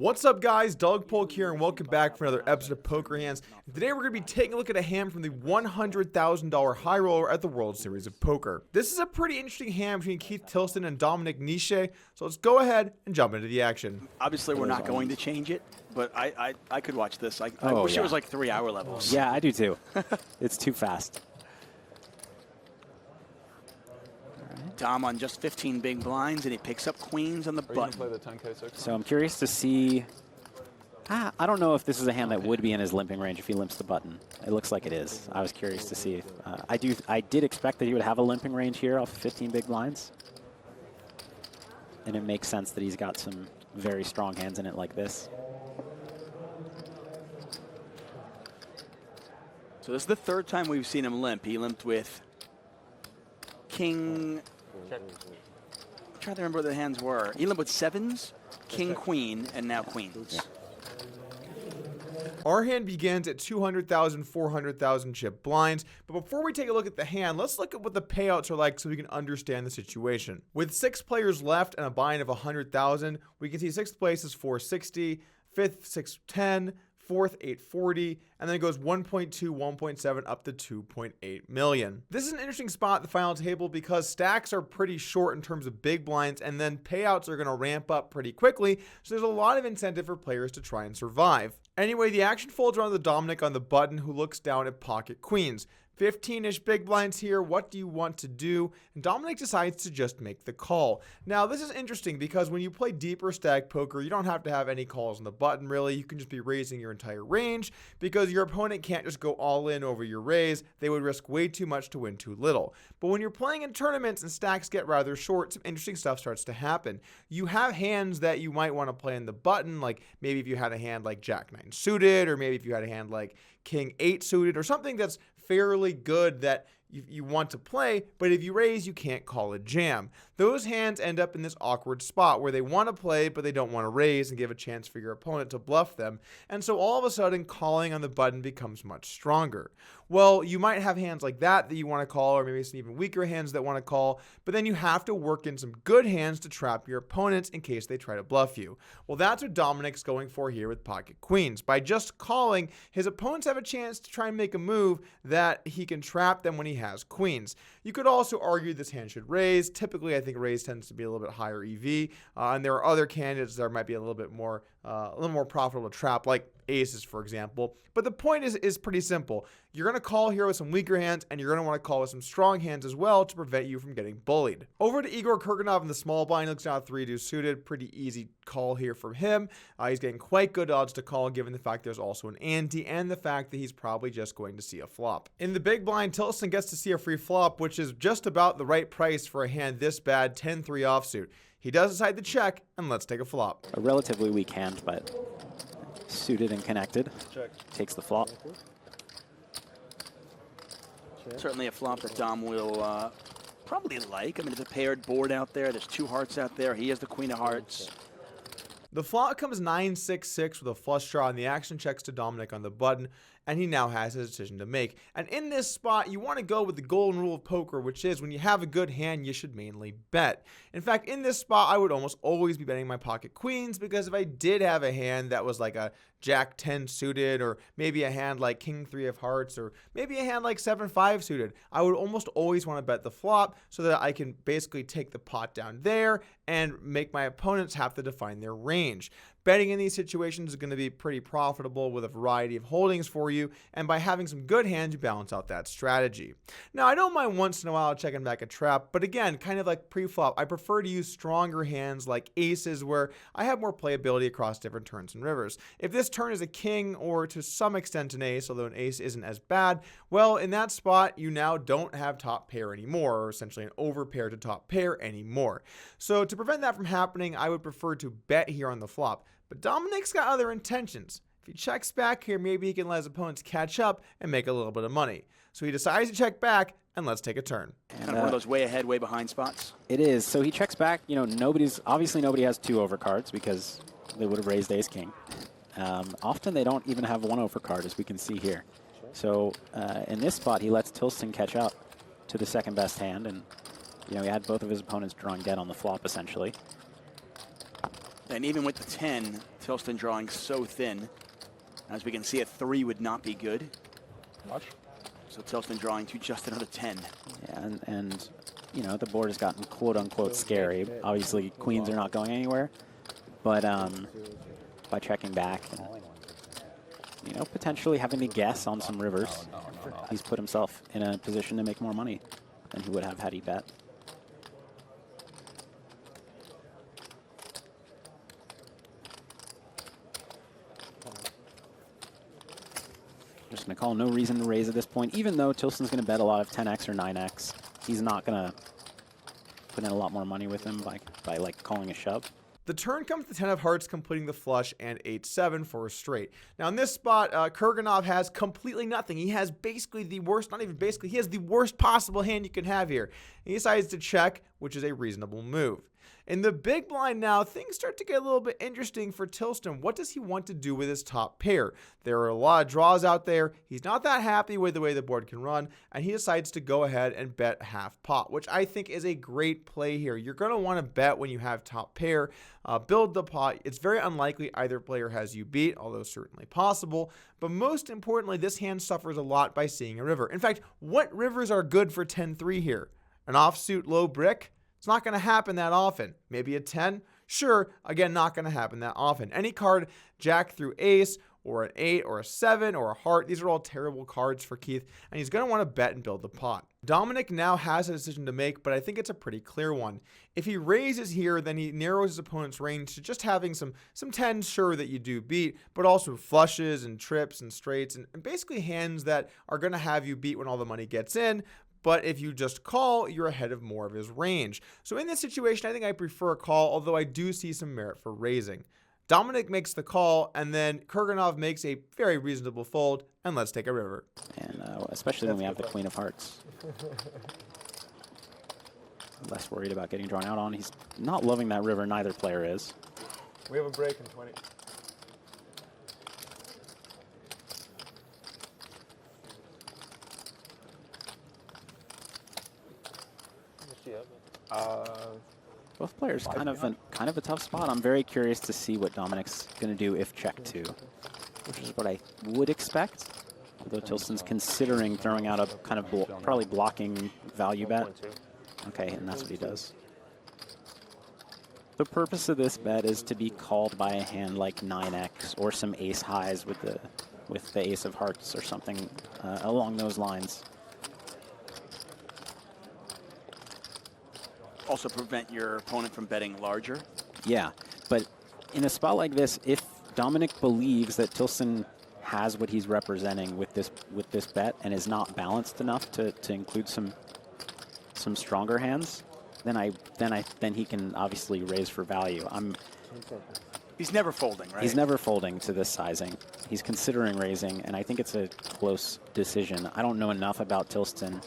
What's up, guys? Doug Polk here, and welcome back for another episode of Poker Hands. Today we're going to be taking a look at a hand from the $100,000 high roller at the World Series of Poker. This is a pretty interesting hand between Keith Tilston and Dominik Nitsche, so let's go ahead and jump into the action. Obviously, we're not going to change it, but I could watch this. I wish it was like 3-hour levels. Yeah, I do too. It's too fast. Dom on just 15 big blinds, and he picks up queens on the button. So I'm curious to see. I don't know if this is a hand that would be in his limping range if he limps the button. It looks like it is. I was curious to see. I did expect that he would have a limping range here off 15 big blinds. And it makes sense that he's got some very strong hands in it like this. So this is the third time we've seen him limp. He limped with King. I'm trying to remember what the hands were. He limped with sevens, King, Queen, and now queens. Yeah. Our hand begins at 200,000, 400,000 chip blinds, but before we take a look at the hand, let's look at what the payouts are like so we can understand the situation. With 6 players left and a buy-in of 100,000, we can see 6th place is 460, 5th 610, 4th 840, and then it goes 1.2, 1.7 up to 2.8 million. This is an interesting spot at the final table because stacks are pretty short in terms of big blinds, and then payouts are going to ramp up pretty quickly, so there's a lot of incentive for players to try and survive. Anyway, the action folds around the Dominik on the button, who looks down at pocket queens. 15-ish big blinds here. What do you want to do? And Dominik decides to just make the call. Now, this is interesting because when you play deeper stack poker, you don't have to have any calls on the button, really. You can just be raising your entire range because your opponent can't just go all in over your raise. They would risk way too much to win too little. But when you're playing in tournaments and stacks get rather short, some interesting stuff starts to happen. You have hands that you might want to play in the button, like maybe if you had a hand like Jack 9 suited, or maybe if you had a hand like King 8 suited, or something that's fairly good that you want to play, but if you raise, you can't call a jam. Those hands end up in this awkward spot where they want to play, but they don't want to raise and give a chance for your opponent to bluff them. And so all of a sudden, calling on the button becomes much stronger. Well, you might have hands like that you want to call, or maybe some even weaker hands that want to call, but then you have to work in some good hands to trap your opponents in case they try to bluff you. Well, that's what Dominik's going for here with pocket queens. By just calling, his opponents have a chance to try and make a move that he can trap them when he has queens. You could also argue this hand should raise. Typically, I think raise tends to be a little bit higher EV, and there are other candidates that might be a little bit more profitable to trap, like aces, for example. But the point is pretty simple. You're going to call here with some weaker hands, and you're going to want to call with some strong hands as well to prevent you from getting bullied. Over to Igor Kurganov in the small blind. Looks down at 3-2 suited. Pretty easy call here from him. He's getting quite good odds to call, given the fact there's also an ante and the fact that he's probably just going to see a flop. In the big blind, Tilston gets to see a free flop, which is just about the right price for a hand this bad, 10-3 offsuit. He does decide to check, and let's take a flop. A relatively weak hand, but suited and connected. Check. Takes the flop. Certainly a flop that Dom will probably like. I mean, there's a paired board out there. There's 2 hearts out there. He has the queen of hearts. The flop comes 9-6-6 with a flush draw, and the action checks to Dominik on the button, and he now has a decision to make. And in this spot, you want to go with the golden rule of poker, which is when you have a good hand, you should mainly bet. In fact, in this spot, I would almost always be betting my pocket queens, because if I did have a hand that was like a Jack 10 suited, or maybe a hand like King 3 of hearts, or maybe a hand like 7-5 suited, I would almost always want to bet the flop so that I can basically take the pot down there and make my opponents have to define their range. Betting in these situations is going to be pretty profitable with a variety of holdings for you, and by having some good hands, you balance out that strategy. Now, I don't mind once in a while checking back a trap, but again, kind of like pre-flop, I prefer to use stronger hands like aces where I have more playability across different turns and rivers. If this turn is a king, or to some extent an ace, although an ace isn't as bad, well, in that spot, you now don't have top pair anymore, or essentially an overpair to top pair anymore. So to prevent that from happening, I would prefer to bet here on the flop. But Dominik's got other intentions. If he checks back here, maybe he can let his opponents catch up and make a little bit of money. So he decides to check back, and let's take a turn. Kind of one of those way ahead, way behind spots. It is. So he checks back. You know, obviously nobody has 2 overcards because they would have raised ace-king. Often they don't even have 1 overcard, as we can see here. So in this spot, he lets Tilston catch up to the second best hand, and he had both of his opponents drawing dead on the flop, essentially. And even with the 10, Tilston drawing so thin. As we can see, a 3 would not be good. Watch. So Tilston drawing to just another 10. Yeah, and you know, the board has gotten quote-unquote scary. Obviously, queens are not going anywhere, but by checking back and, you know, potentially having to guess on some rivers, he's put himself in a position to make more money than he would have had he bet. Just going to call, no reason to raise at this point, even though Tilston's going to bet a lot of 10x or 9x. He's not going to put in a lot more money with him by like calling a shove. The turn comes the 10 of hearts, completing the flush, and 8-7 for a straight. Now in this spot, Kurganov has completely nothing. He has basically the worst, not even basically, he has the worst possible hand you can have here. He decides to check, which is a reasonable move. In the big blind now, things start to get a little bit interesting for Tilston. What does he want to do with his top pair? There are a lot of draws out there. He's not that happy with the way the board can run, and he decides to go ahead and bet half pot, which I think is a great play here. You're going to want to bet when you have top pair, build the pot. It's very unlikely either player has you beat, although certainly possible. But most importantly, this hand suffers a lot by seeing a river. In fact, what rivers are good for 10-3 here? An offsuit low brick? It's not going to happen that often. Maybe a 10? Sure, again, not going to happen that often. Any card, jack through ace, or an 8, or a 7, or a heart, these are all terrible cards for Keith, and he's going to want to bet and build the pot. Dominik now has a decision to make, but I think it's a pretty clear one. If he raises here, then he narrows his opponent's range to just having some 10s, sure, that you do beat, but also flushes and trips and straights, and basically hands that are going to have you beat when all the money gets in. But if you just call, you're ahead of more of his range. So in this situation, I think I prefer a call, although I do see some merit for raising. Dominik makes the call, and then Kurganov makes a very reasonable fold, and let's take a river. And especially when we have the queen of hearts. Less worried about getting drawn out on. He's not loving that river, neither player is. We have a break in 20. Both players kind of a tough spot. I'm very curious to see what Dominik's going to do if check 2, which is what I would expect. Although Tilston's considering throwing out a kind of probably blocking value bet. Okay, and that's what he does. The purpose of this bet is to be called by a hand like 9x or some ace highs with the ace of hearts or something along those lines. Also prevent your opponent from betting larger. Yeah, but in a spot like this, if Dominik believes that Tilston has what he's representing with this bet and is not balanced enough to include some stronger hands, then he can obviously raise for value. He's never folding, right? He's never folding to this sizing. He's considering raising, and I think it's a close decision. I don't know enough about Tilston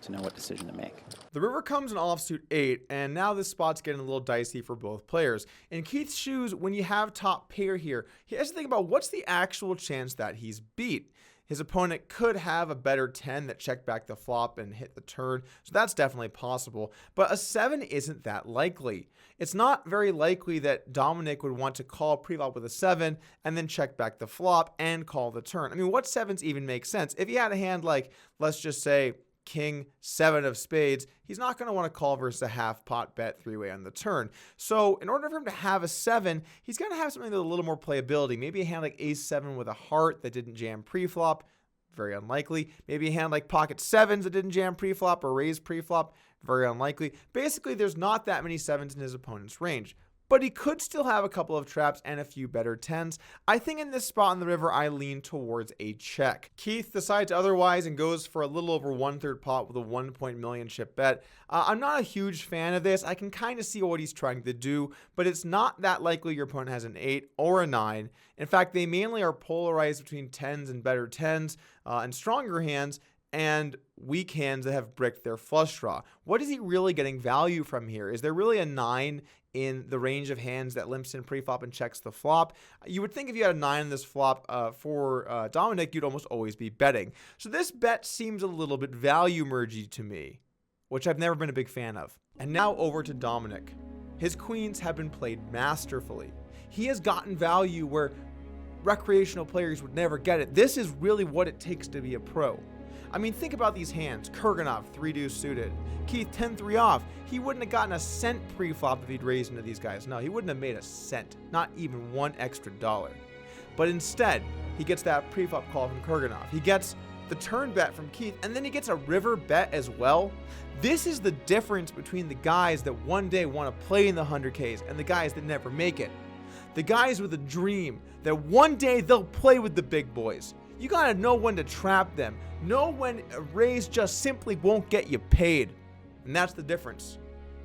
to know what decision to make. The river comes in offsuit 8, and now this spot's getting a little dicey for both players. In Keith's shoes, when you have top pair here, he has to think about what's the actual chance that he's beat. His opponent could have a better 10 that checked back the flop and hit the turn, so that's definitely possible. But a 7 isn't that likely. It's not very likely that Dominik would want to call preflop with a 7 and then check back the flop and call the turn. I mean, what 7s even make sense? If he had a hand like, let's just say, King 7 of spades, he's not going to want to call versus a half pot bet 3-way on the turn. So in order for him to have a 7, he's going to have something with a little more playability. Maybe a hand like ace 7 with a heart that didn't jam preflop, very unlikely. Maybe a hand like pocket 7s that didn't jam preflop or raise preflop, very unlikely. Basically, there's not that many 7s in his opponent's range. But he could still have a couple of traps and a few better 10s. I think in this spot in the river, I lean towards a check. Keith decides otherwise and goes for a little over 1/3 pot with a 1 million chip bet. I'm not a huge fan of this. I can kind of see what he's trying to do, but it's not that likely your opponent has an 8 or a 9. In fact, they mainly are polarized between 10s and better 10s and stronger hands, and weak hands that have bricked their flush draw. What is he really getting value from here? Is there really a 9 in the range of hands that limps in preflop and checks the flop? You would think if you had a 9 in this flop for Dominik, you'd almost always be betting. So this bet seems a little bit value mergy to me, which I've never been a big fan of. And now over to Dominik. His queens have been played masterfully. He has gotten value where recreational players would never get it. This is really what it takes to be a pro. I mean, think about these hands. Kurganov, 3-deuce suited. Keith, 10-3 off. He wouldn't have gotten a cent pre-flop if he'd raised into these guys. No, he wouldn't have made a cent. Not even $1 extra. But instead, he gets that pre-flop call from Kurganov. He gets the turn bet from Keith, and then he gets a river bet as well. This is the difference between the guys that one day want to play in the 100Ks and the guys that never make it. The guys with a dream that one day they'll play with the big boys. You gotta know when to trap them. Know when a raise just simply won't get you paid. And that's the difference.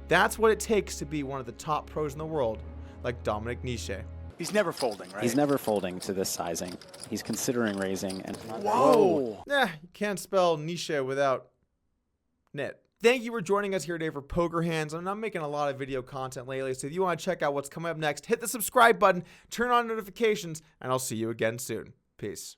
That's what it takes to be one of the top pros in the world, like Dominik Nitsche. He's never folding, right? He's never folding to this sizing. He's considering raising. And Whoa! You can't spell Nitsche without Nit. Thank you for joining us here today for Poker Hands. I'm not making a lot of video content lately, so if you want to check out what's coming up next, hit the subscribe button, turn on notifications, and I'll see you again soon. Peace.